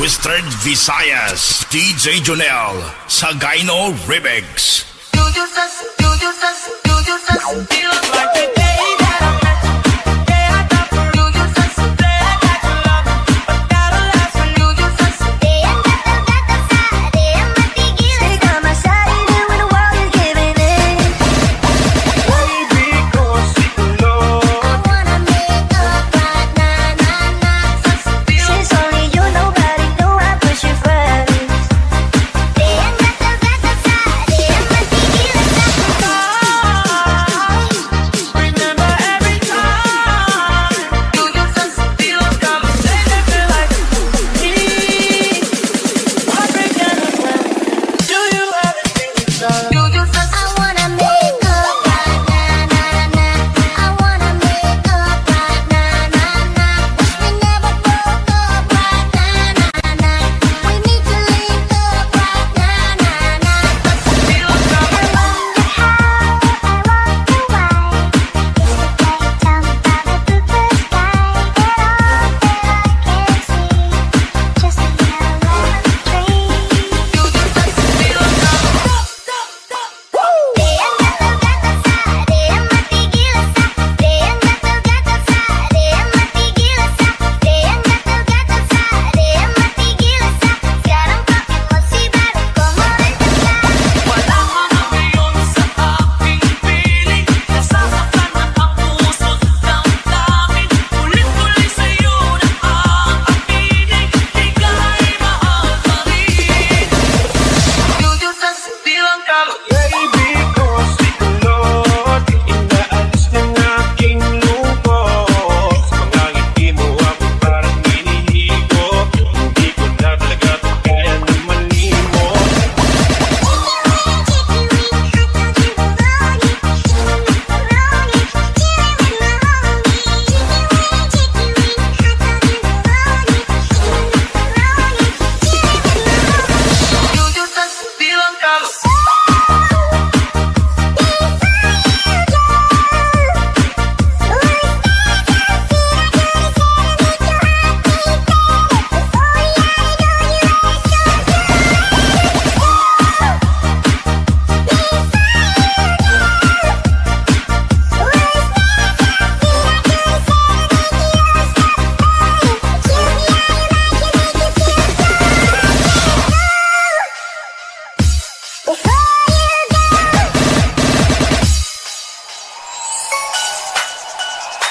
Western Visayas, DJ Jonel, Sagayno Remix.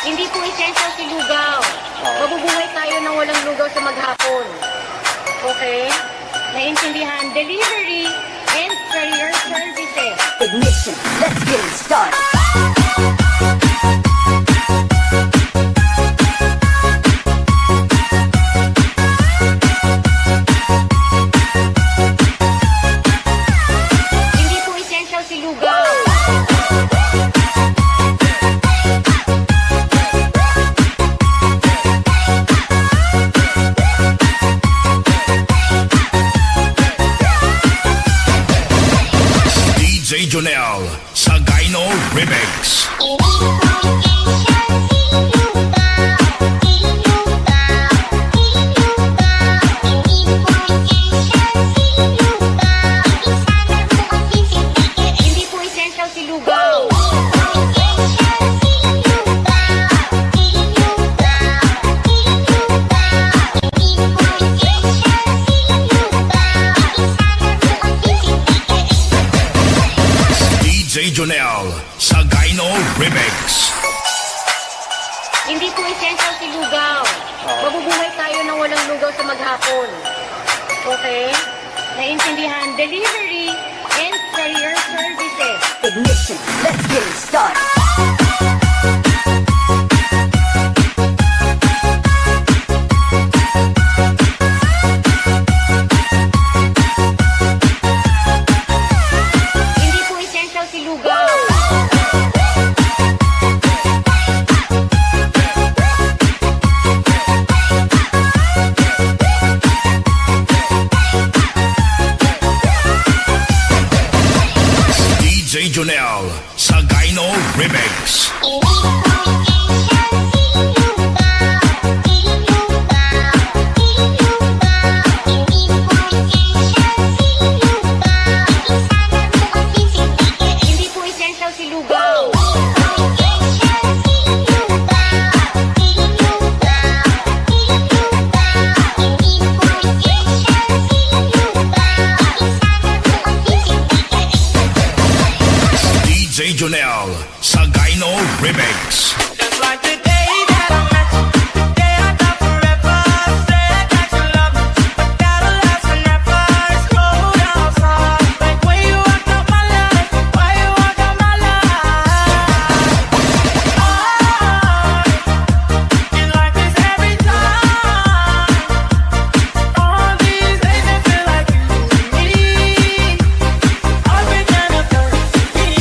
Hindi po essential si lugaw. Mabubuhay tayo ng walang lugaw sa maghapon. Okay? Naintindihan? Delivery and courier services. Ignition, let's get it started. Hindi po essential si lugaw. DJ Jonel sa Gyno Remix. Hindi po essential si lugaw. DJ Jonel sa Gyno Remix. Hindi po essential si lugaw. Mabubuhay tayo ng walang lugaw sa maghapon. Okay? Naintindihan? Delivery and courier services. Ignition, let's get it started. Hindi po essential si lugaw. DJ Jonel sa Gyno Remix. Hindi po essential si lugaw. DJ Jonel sa Gyno Remix. Just like the day that I met you, the day I thought forever. Said that you love me, but that'll last forever. It's cold outside, like when you walked out my life, why you walked out my life? It's like this every time. All these days it feel like you and me. I've been kind of thirsty.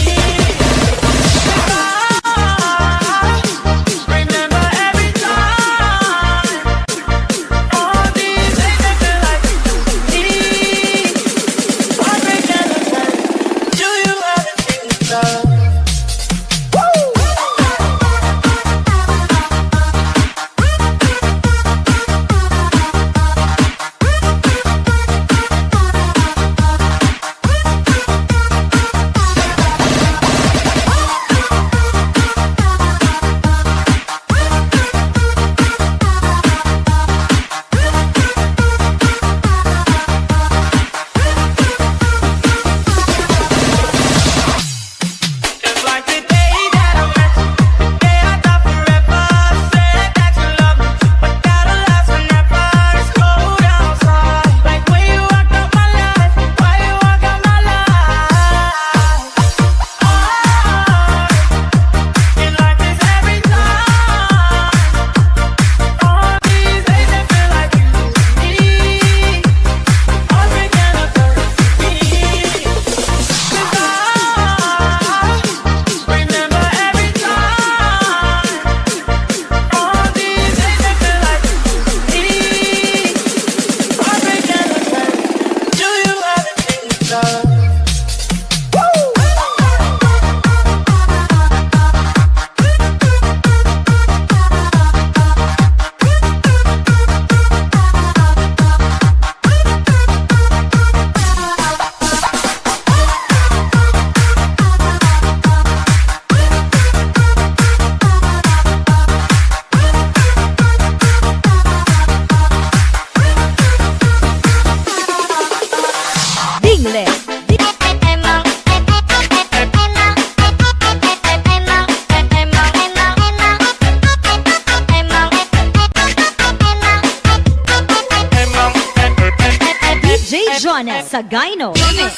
Jonel Sagayno Remix.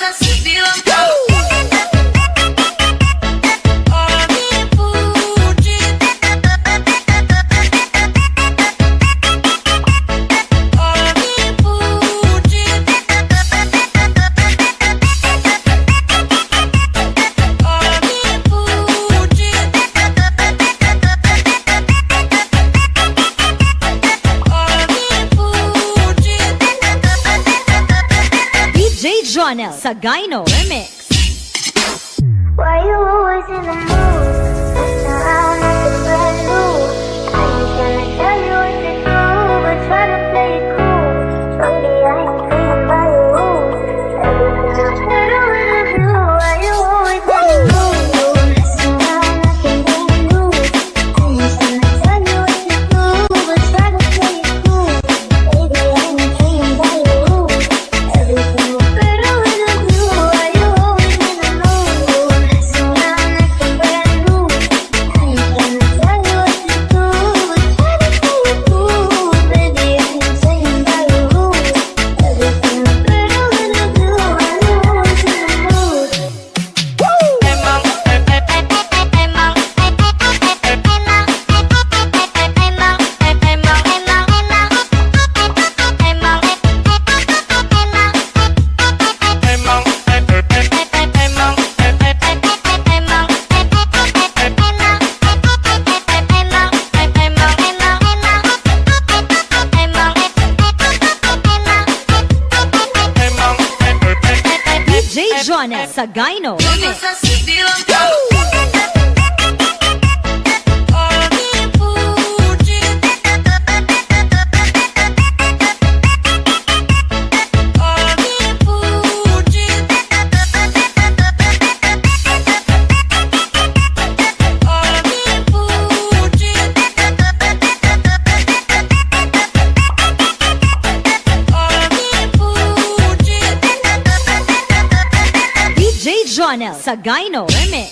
Jonel Sagayno Remix. Why you always in the mood? Now I'm acting brand new. I ain't gonna tell you what to do, but try to play it cool. Maybe I ain't playing by your rules. Everything I don't wanna do. Why you always in the mood? Now I'm acting brand new. I ain't gonna tell you what to do, but try to play it cool. Maybe I ain't playing by your rules. Everything Jonel Sagayno Remix. Jonel Sagayno Remix.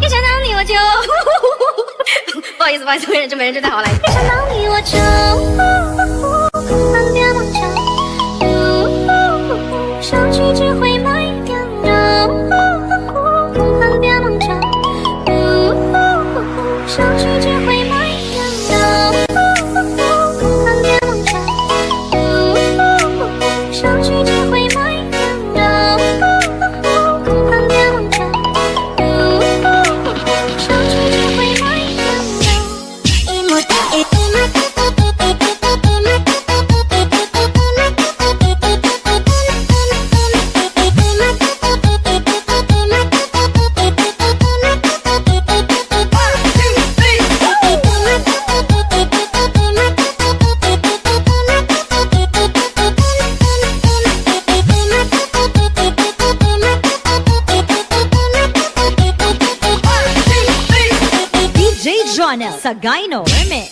一想到你我就不好意思，没人，这太好来。一想到你我就忘掉梦想，想去只会卖掉。想去只会卖掉，忘掉梦想。想去只会卖掉，忘掉梦想。想去只会卖Jonel Sagayno Remix.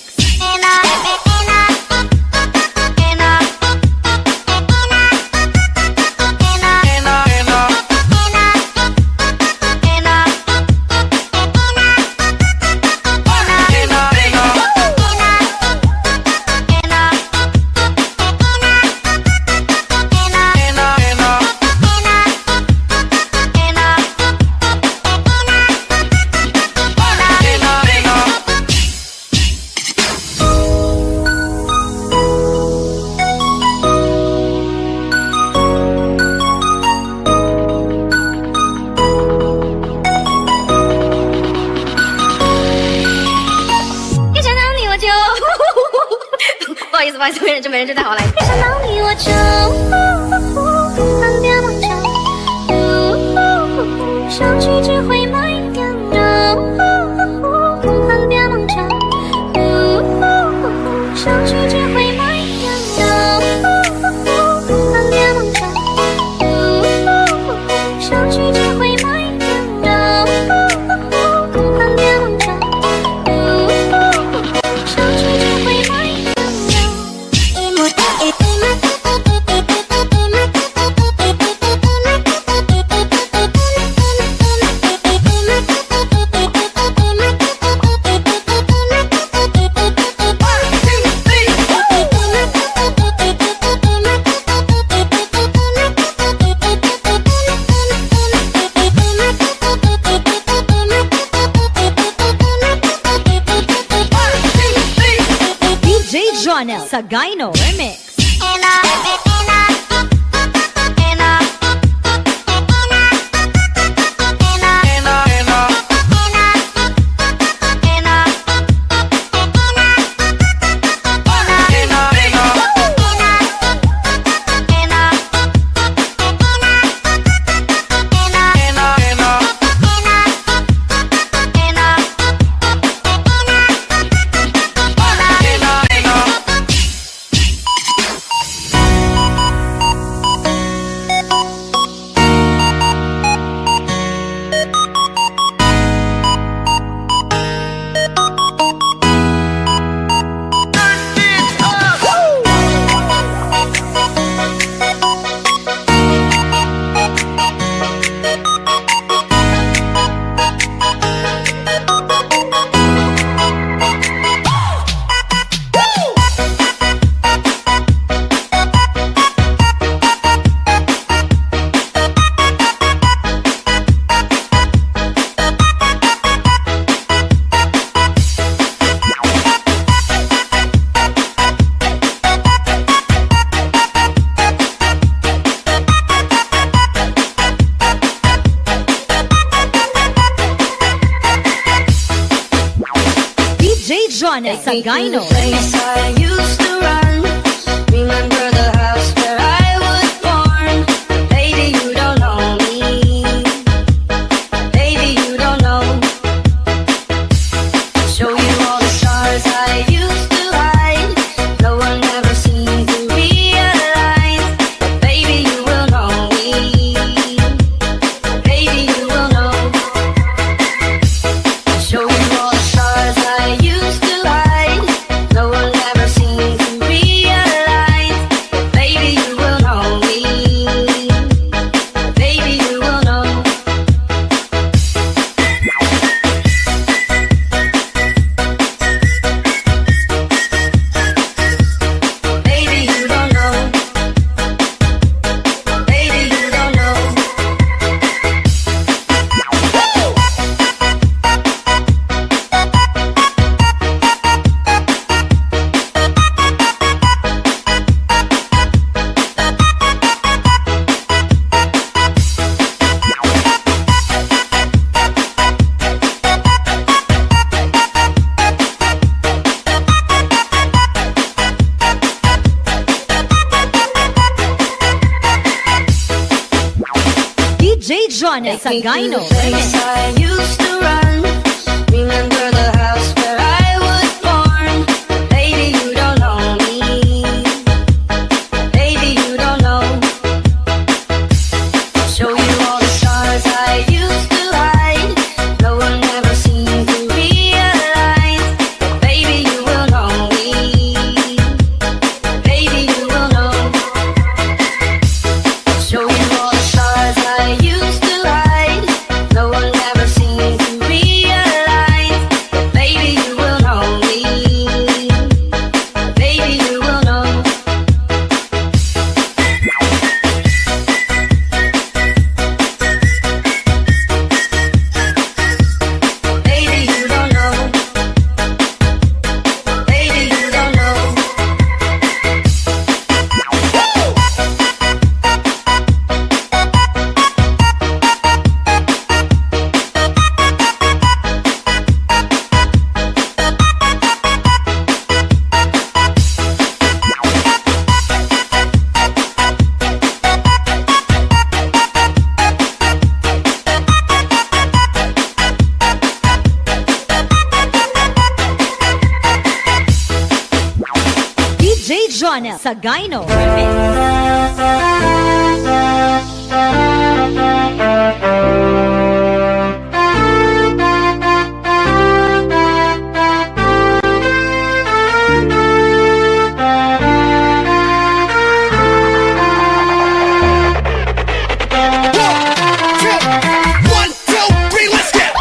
不好意思，没人，这太好来。一想到你我就忘掉梦想，想去只会卖掉，忘掉梦想，想去只会卖掉，忘掉梦想，想去只会卖掉，忘掉梦想，想去只会卖掉。一幕。Jonel Sagayno Remix. Jonel Sagayno Remix. I used to run. Remember the house where I was born. Baby, you don't know me. Baby, you don't know. Show you all the stars I used to hide. No one ever seemed to realize. But baby, you will know me. Baby, you will know. Show you all the stars I used to hide. No one ever seemed to realize. But baby, you will know me. Baby, you will know. Baby, you don't know. Baby, you don't know. DJ Jonel Sagayno Remix. I used to run. Remember the house where I was born. Baby, you don't know me. Baby, you don't know. Show you all the stars I used to hide. No one ever seemed to realize. But baby, you will know me. Baby, you will know. Show you all the stars I used to hide. No one ever seemed to realize. But baby, you will know me. Baby, you will know. Baby, you don't know. Baby, you don't know. DJ Jonel Sagayno Remix. One, two, three, let's get.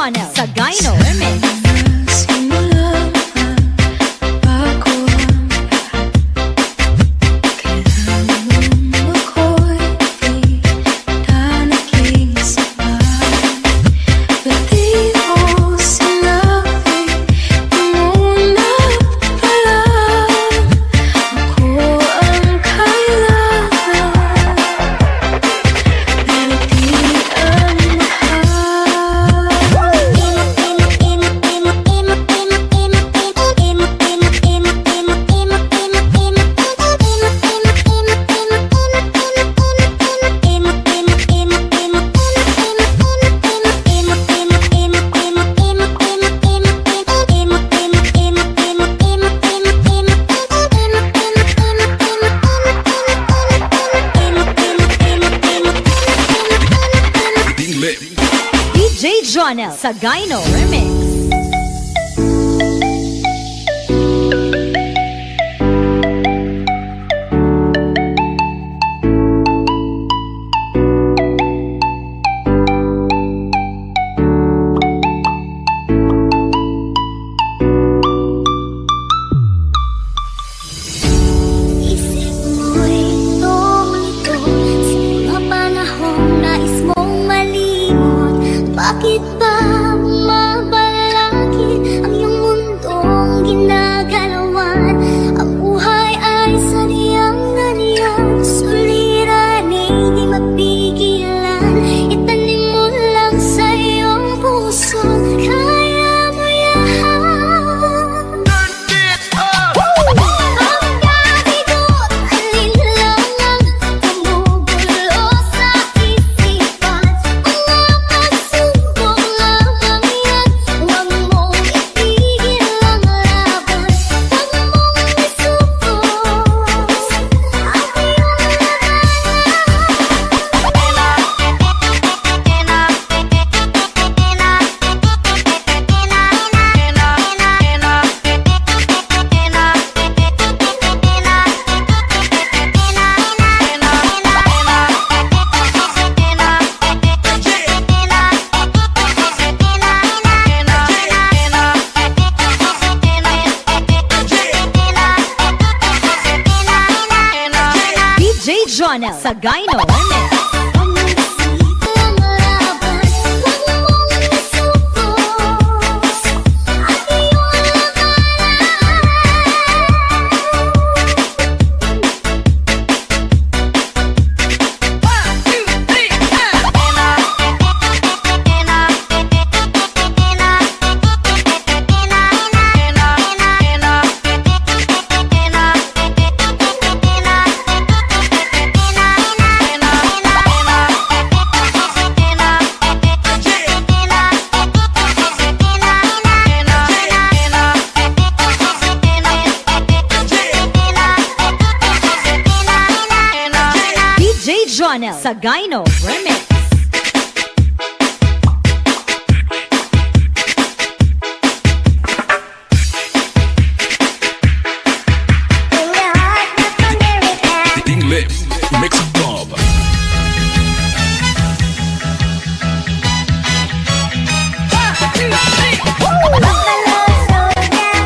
Jonel Sagayno Remix. Simula bago ang kailangan ako'y di na nag-iisipay. Ba't di mo sinabi muna pala ako ang kailangan, pero di ang Tinglit. DJ Jonel Sagayno Remix. Isip mo'y tumulito sa mga panahong nais mong malimot. Bakit ba mabalakid ang iyong mundong ginagalawan? Ang buhay ay saniyang ganyan, suliranin di mapigilan. Itanim mo lang sa iyong puso, kaya mo yan. Ang kabigot, alinlangan, tumugulo sa isipan. Ang nakasubok lamang yan, huwag mong itigil ang laban. Huwag mong isubok ang iyong DJ Jonel Sagayno Remix. DJ Jonel Sagayno Remix. Tinglit. Mix Club. Buffalo soldier,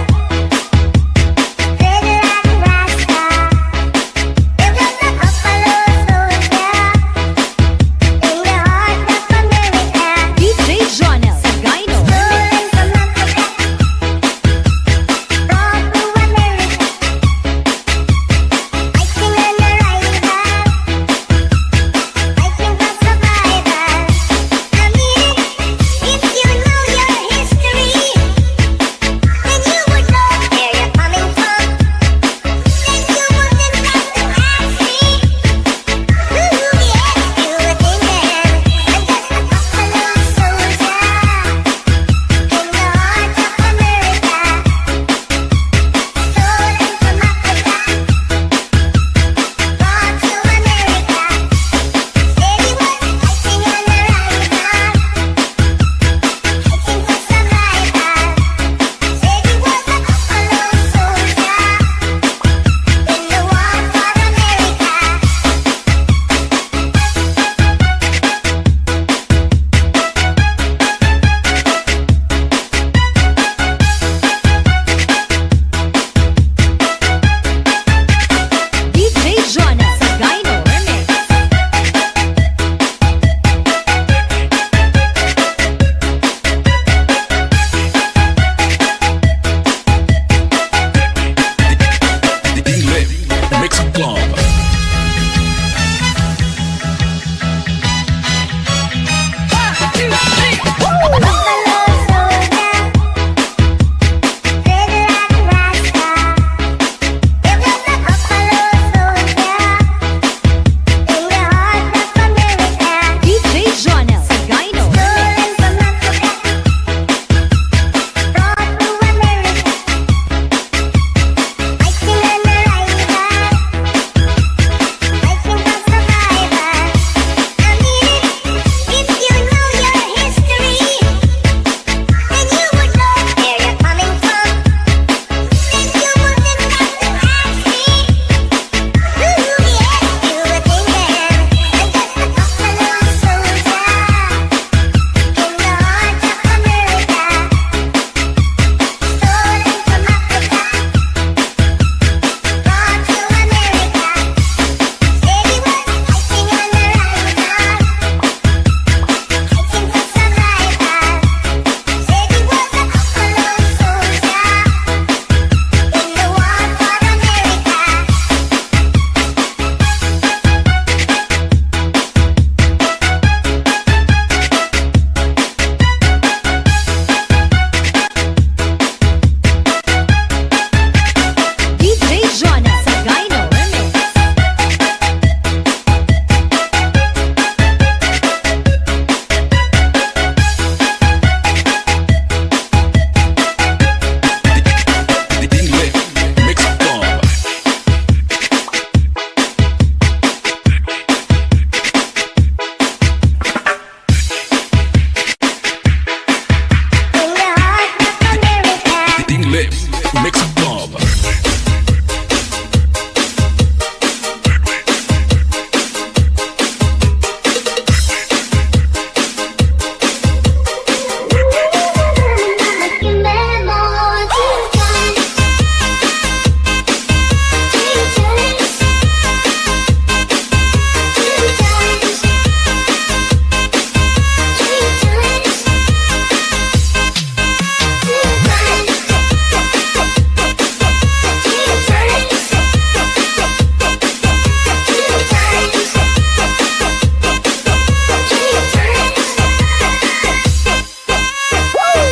Mix Club.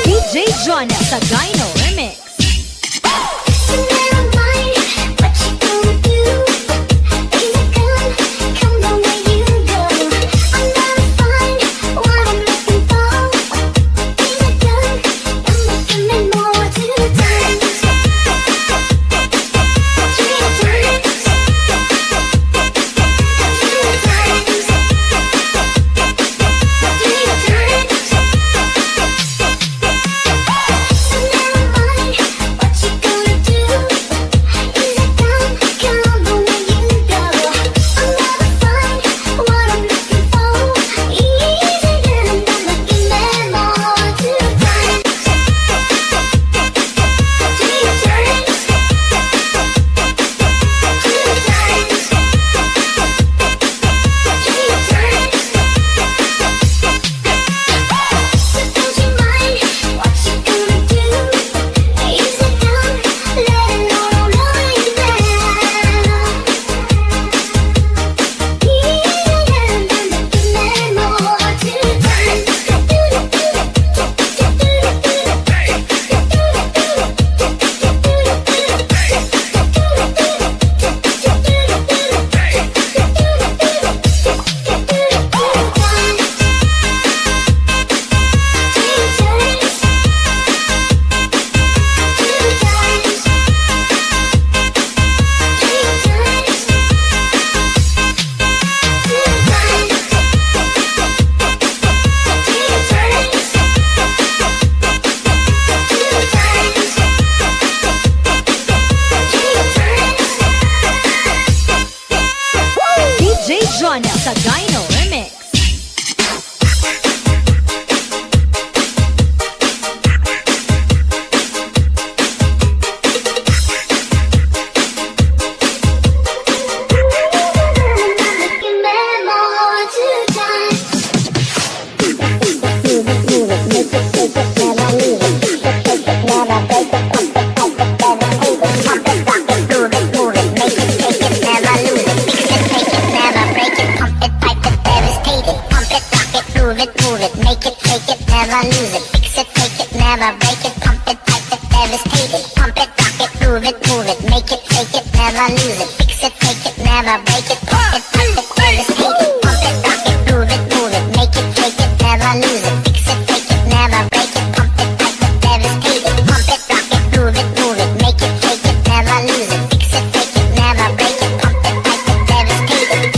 DJ Jonah sa Gyno Remix. DJ Jonah sa Gyno Remix. Never lose it, fix it, take it, never break it, pump it, pipe it, devastate it, pump it, rock it, move it, make it, take it, never lose it, fix it, take it, never break it, pump it, pipe it, devastate it, pump it, rock it, move it, make it, take it, never lose it, fix it, take it, never break it, pump it, pipe it, devastate it, pump it, rock it, move it, make it, take it, never lose it, fix it, take it, never break it, pump it, pipe it, devastate it.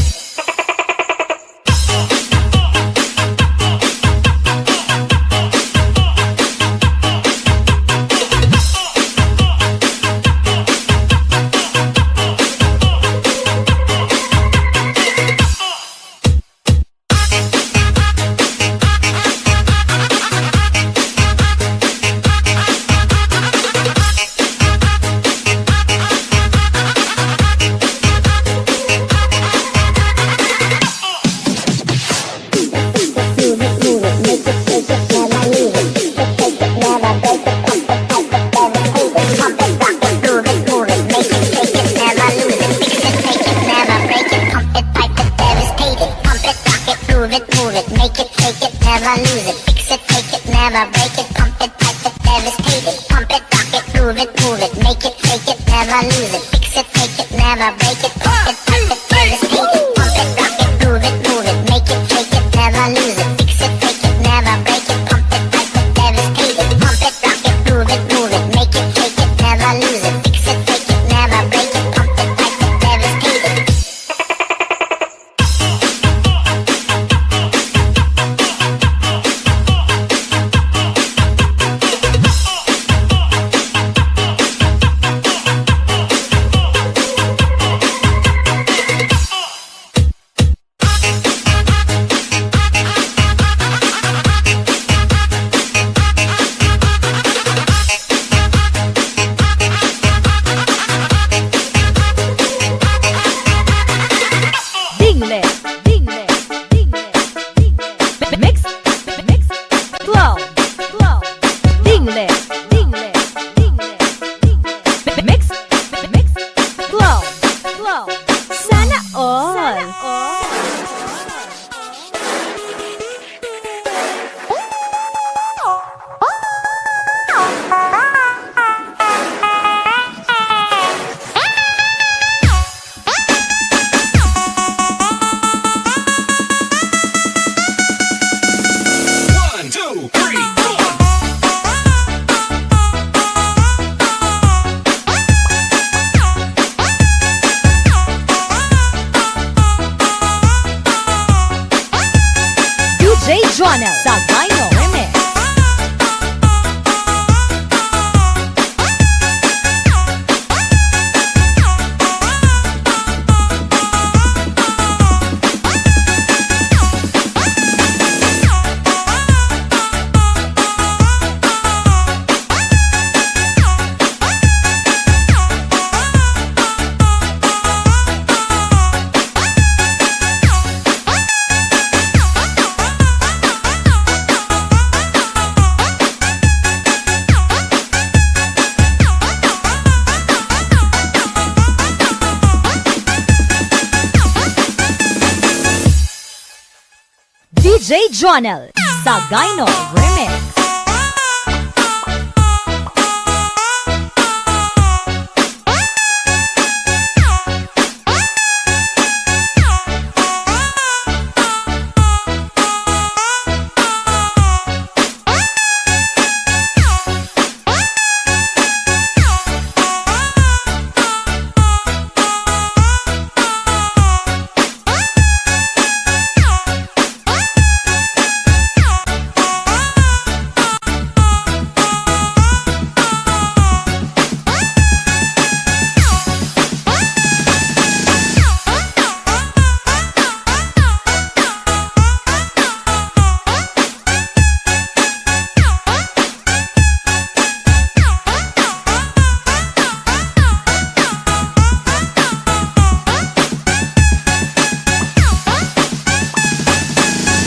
Never lose it, fix it, take it, never break it, pump it, pipe it, devastate it, pump it, rock it, move it, make it, take it, never lose it, fix it, take it, never break it, pump it, pipe it, devastate it, pump it, rock it, move it, make it, take it, never lose it, fix it, take it, never break it, pump it, pipe it, devastate it, pump it, rock it, move it, make it, take it, never lose it, fix it, take it, never break it, pump it, pipe it, devastate it. Jonel sa Gyno Remix.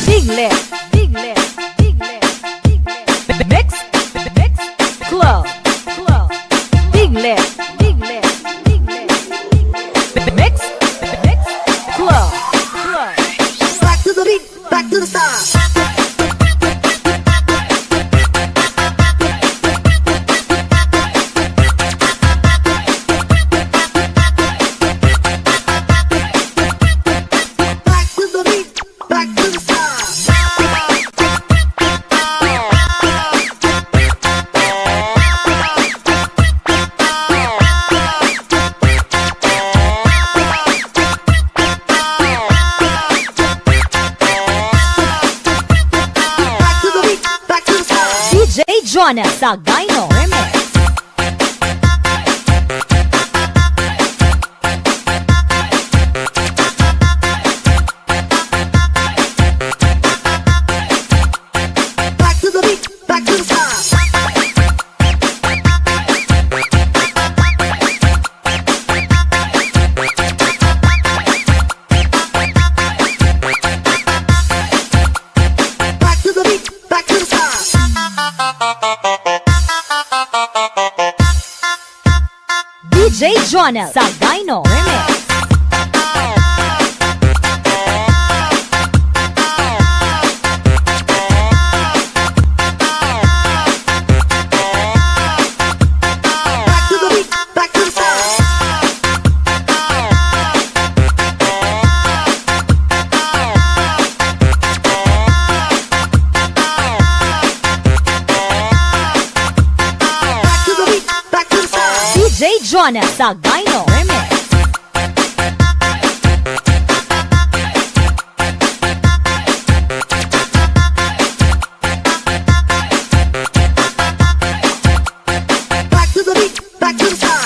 Big lip, big lip, big lip, big lip. Mix, mix, club, club. Big lip, big lip, big lip, big lip. Mix, mix, club, club. Back to the beat, back to the start. Back to the beat, back to the start. Back to the beat, back to the start. DJ Jonel sa Gyno Remix. Back to the beat, back to the start. Back to the beat, back to the start. DJ Jonel sa Gyno Remix. Back to the beat, back to the start. Back to the beat, back to the start. DJ Jonel sa Gyno Remix. Back to the beat, back to the start.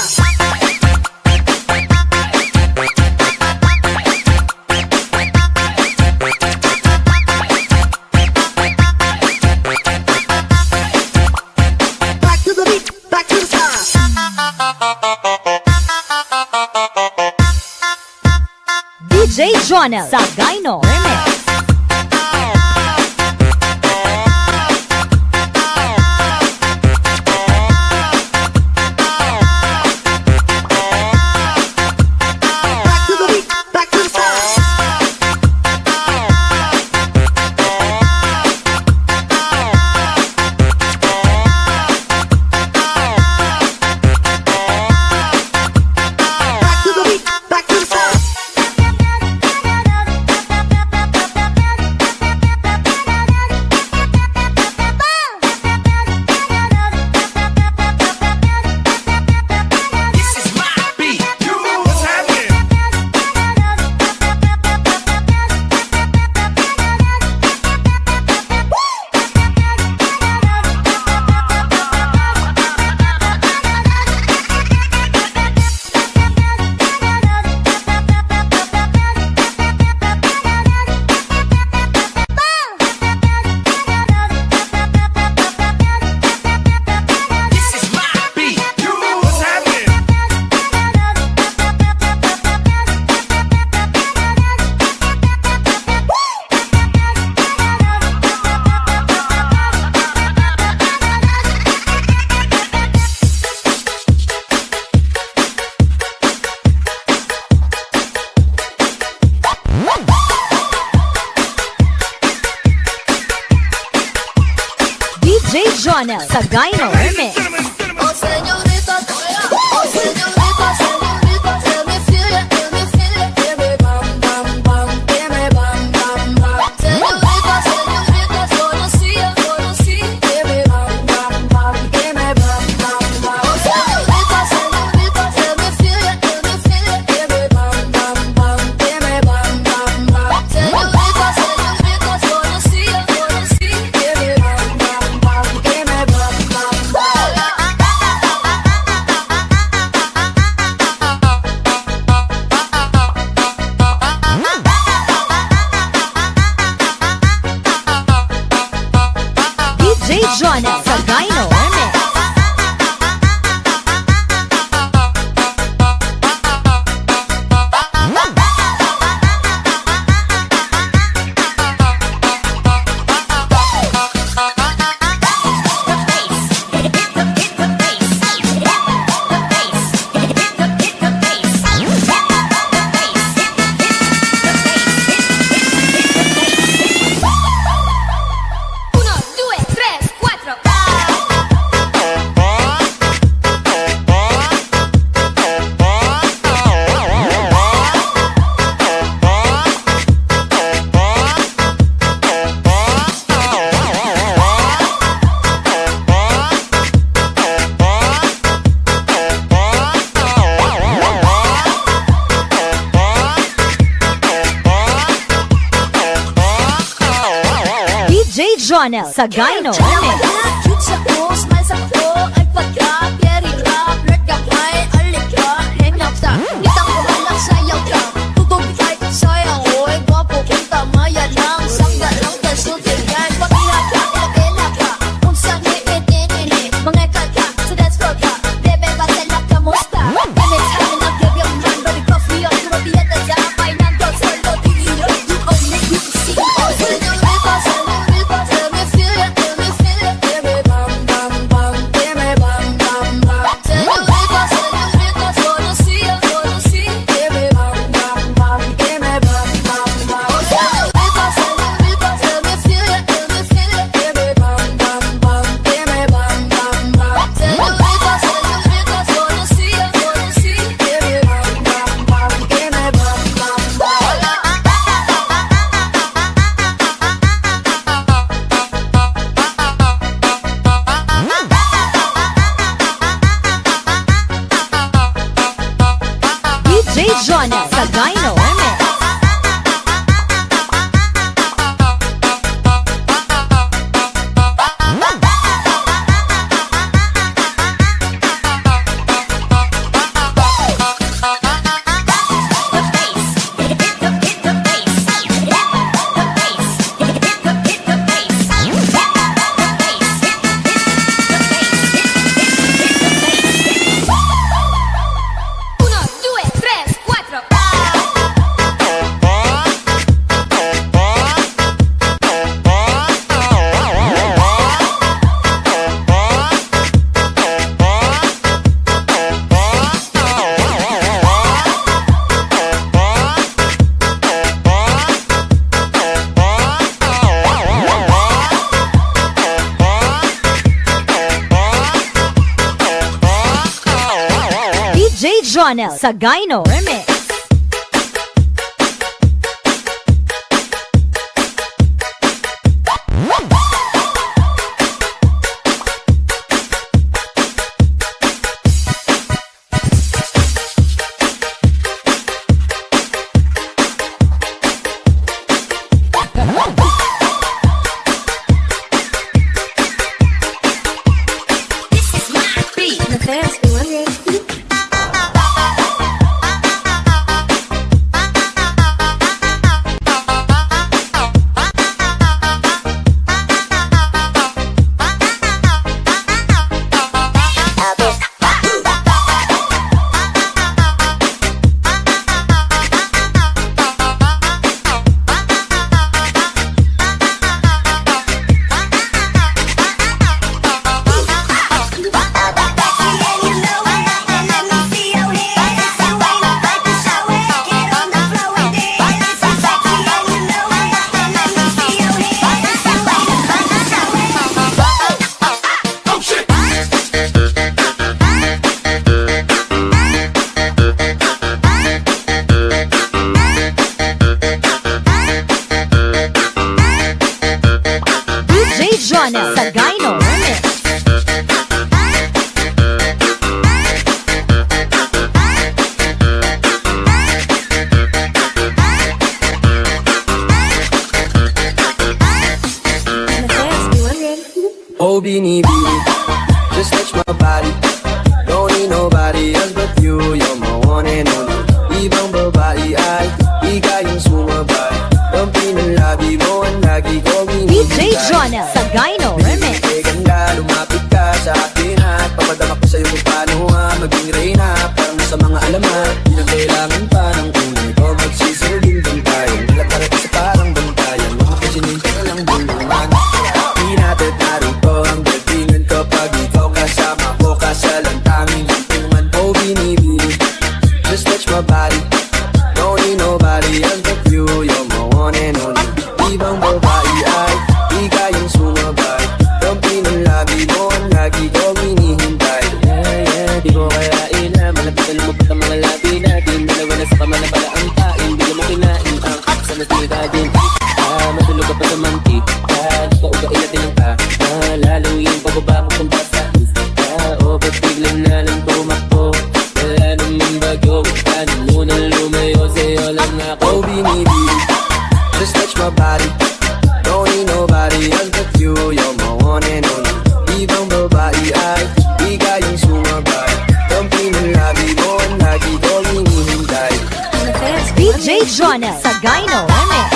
Back to the beat, back to the start. DJ Jonel sa Gyno Remix. Back to the beat, back to the start. Back to the beat, back to the start. Jonel sa Gyno Remix. Oh, señorita, oh, señorita, señorita, let me feel it, let me feel it, give me bam, bam, bam, give me bam, bam, bam. Señorita, señorita, solo sí, give me bam, bam, bam, give me bam, bam, bam. Oh, señorita, señorita, let me feel it, give me bam, bam, bam, give me bam, bam, bam. Señorita, señorita, solo sí, give me bam, bam, bam, give me bam, bam, bam. DJ Jonel sa Gyno Remix. Uno, due, tres, cuatro. DJ Jonel sa Gyno Remix. Cute sa'yo, smile sa'yo, ay pagka, very rap, flirt ka kay, alik ka, hang up ta, kitang kumalak, sayaw ka, tutog kahit sayang, oy, gwapo, kita, maya lang, sangga lang, kasultin yan, pakiha ka, ilapela ka, kung saan iitinini, mga kaka, sa dance floor ka, bebe, batala, kamusta, minutes, having a give your man, baby, coffee, or European, at zapay, nandun, solo, tingin, you only, you see, oh, señorita, señorita, let me feel it, give me bam, bam, bam, give me bam, bam, bam. Señorita, señorita, solo sí, give me bam, bam, bam, give me bam, bam, bam. Oh, señorita, señorita, let me feel it, give me bam, bam, bam, give me bam, bam, bam. Señorita, señorita, solo sí, give me bam, bam, bam, give me bam, bam, bam. DJ Jonel sa Gyno Remix. Uno, due, tres, cuatro. DJ Jonel sa Gyno Remix. This is my beat. The fans, you want it? body. Don't need nobody else but you. You're my one and only. Ibang babae ay di kayang sumabay. Ang pinalabi mo ang lagi ko DJ Jonah sa Gyno Remix. Ganda, lumapit ka sa akin at papadama ko sa'yo kung paano maging reyna. Parang sa mga alamat, di na kailangan pa ng unay ko. Magsisiling bantayan, lahat sa parang bantayan. Makasininta ka lang bulungan. Di natin narito ang galingan kapag ikaw kasama ko. Kasalang tanging hantungan ko binibili. Just touch my body, don't need nobody else but you. You're my one and only. Ibang babae ay di kayang sumabay. Ang pinalabi mo ang lagi ko hinihintay. Di ko kayain na malapit na lumabot ang mga labi natin. Dalawa na sa kamala pala ang kain. Di mo kinain ang sa nasita din. Matulog ka pa sa mantik. Kauga ilatin ang ka. Lalo yung pababa mo kung basa. O ba't biglang na lang tumakbo? Wala naman bago. Ano muna lumayo sa'yo lang ako binibili. Just touch my body, don't need nobody else but you. You're my one and only. Ibang babae ay di kayang sumabay. Ang pinalabi mo ang lagi ko hinihintay. DJ Jonah sa Gyno Remix.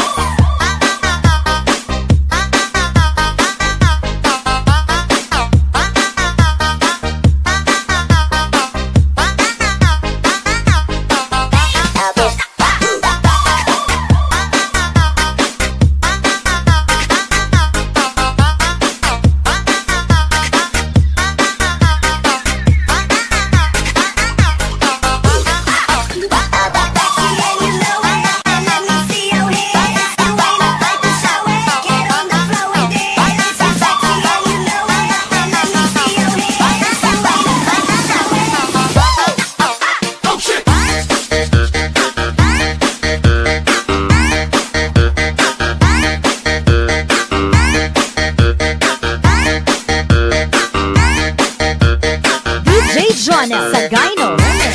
Jonah sa Gyno Remix.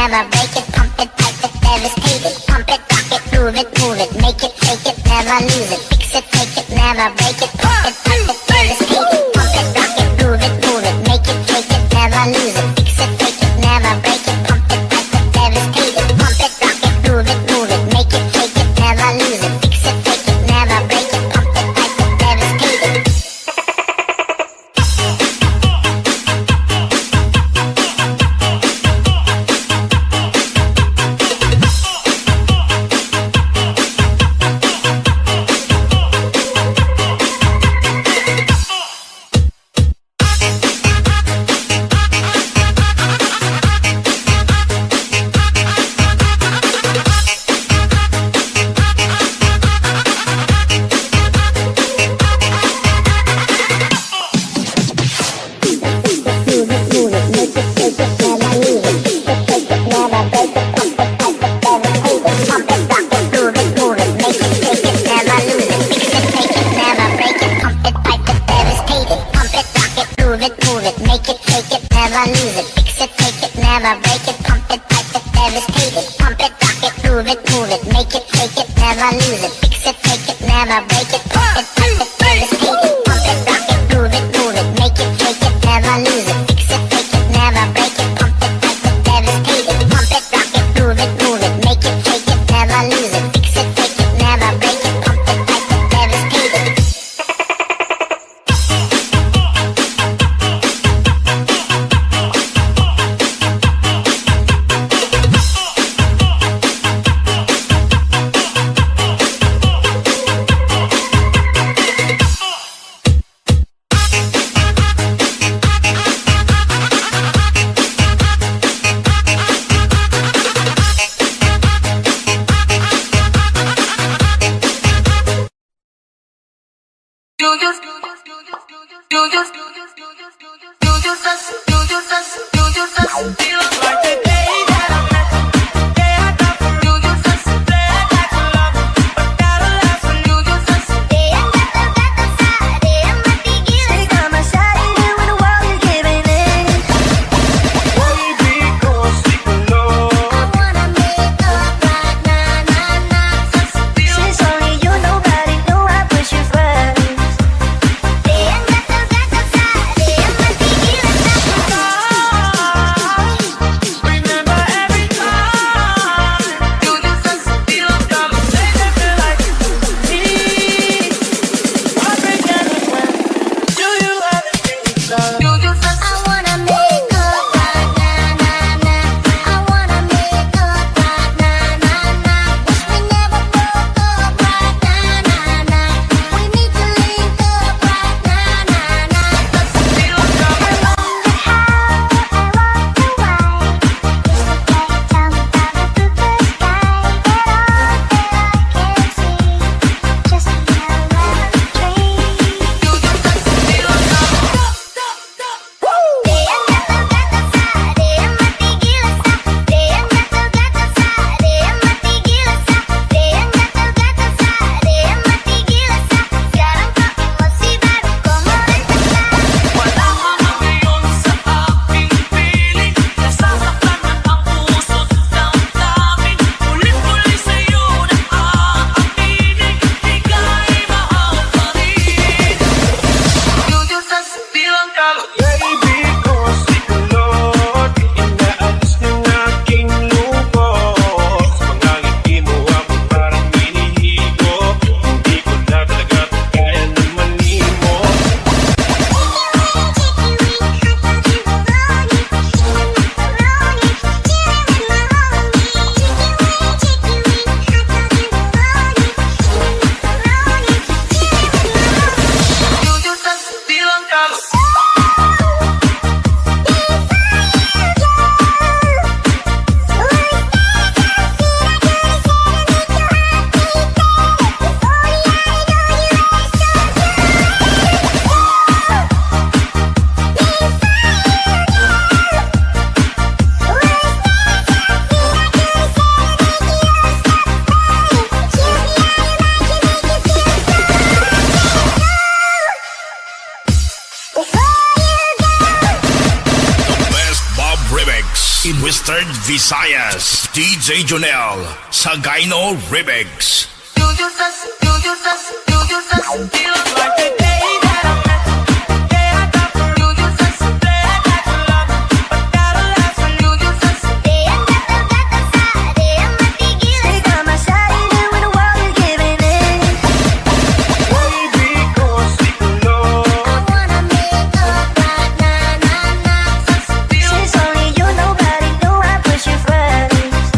never break it. Pump it, pipe it, devastate it. Pump it, rock it, move it, make it, take it, never lose it. Fix it, take it, never break it. Pump it, pipe it, devastate it. Pump it, rock it, move it, make it, take it, never lose it. Fix it, take it, never break it. Pump it, pipe it, devastate it. Pump it, rock it, move it, make it, take it, never lose it. Fix it, take it, never break it. Pump it, pipe it, devastate it. Uncensored Visayas, DJ Jonel, Sagayno Remix. You just feels like the day that I met you. The day I got for you, you just play like a love, but that'll last for you, you just. Stick on my side even when the world is giving in. Baby, go and seek the Lord. I wanna make up right now. Since only you, nobody knew I put you first.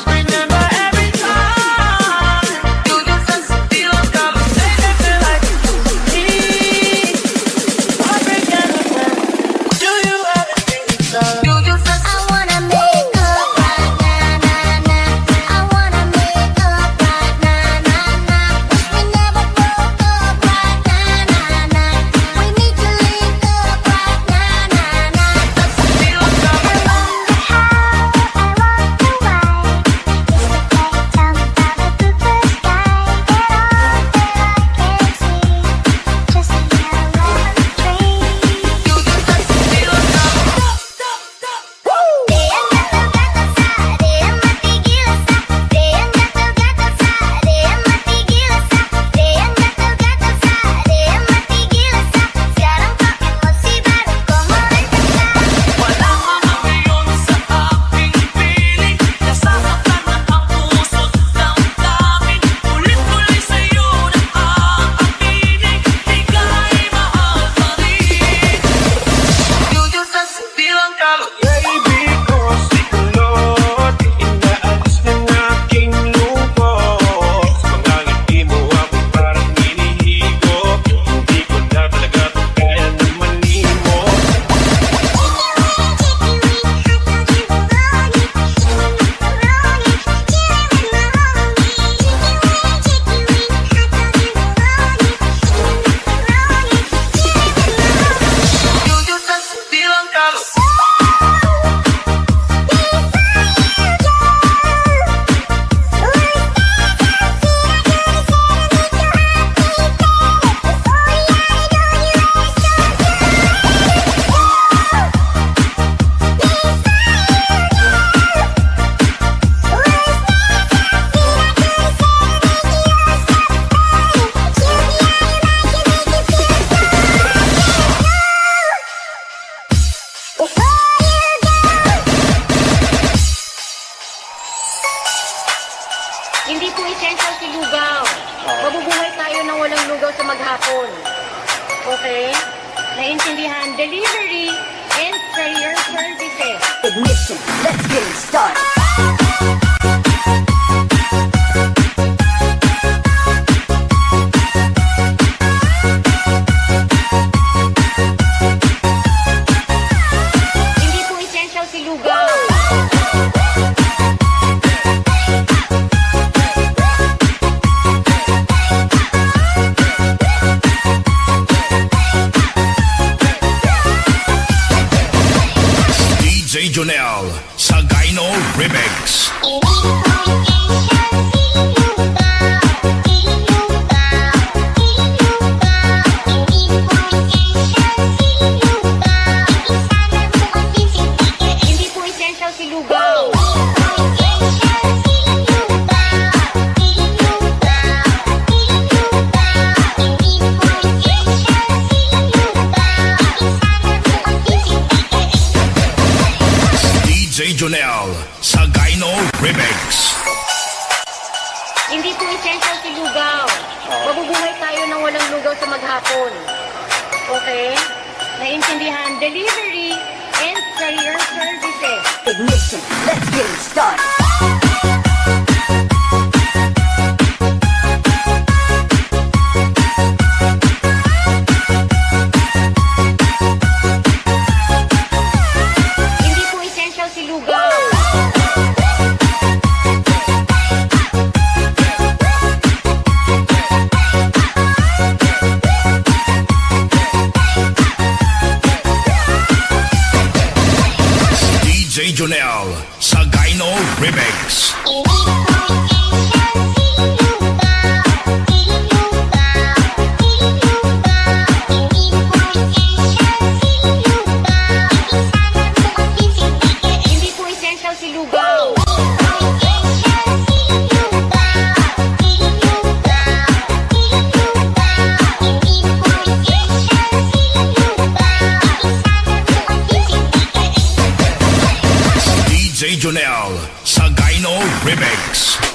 Remember every time you just feel come say that feel like me. Heartbreak never ends. Do you ever think so? You just I wanna make up right now. I wanna make up right now. Wish we never broke up right now. We need to link up right now. feel come. I wonder how, I wonder why. Yesterday, tell me about the blue sky. Get all that I can't see. Just a yellow dream. You just feel Wala ka ngayon sa aking piling. Nasasaktan na ang puso't damdamin. Ulit-ulit sa'yo na aaminin. Ika'y mahal pa rin. You just bilang kalo. Baby, ko si kulot. Inaalis ng aking lubot. Sa mga ngiti mo ako parang hinihigop. Hindi ko na talaga kaya na malimot. You just bilang kalo. Hindi po essential si lugaw. Mabubuhay tayo ng walang lugaw sa maghapon. Okay? Naintindihan? Delivery and prayer services. Ignition, let's get it started. Hindi po essential si lugaw. DJ Jonel, Sagayno Remix. Hindi po essential si lugaw. DJ Jonel, Sagayno Remix. Hindi po essential si lugaw. Mabubuhay tayo ng walang lugaw sa maghapon. Okay? Naintindihan? Delivery and prayer services. Ignition, let's get it started. Hindi po essential si lugaw. DJ Jonel, Sagayno Remix. Remix. Junel sa Gyno Remix.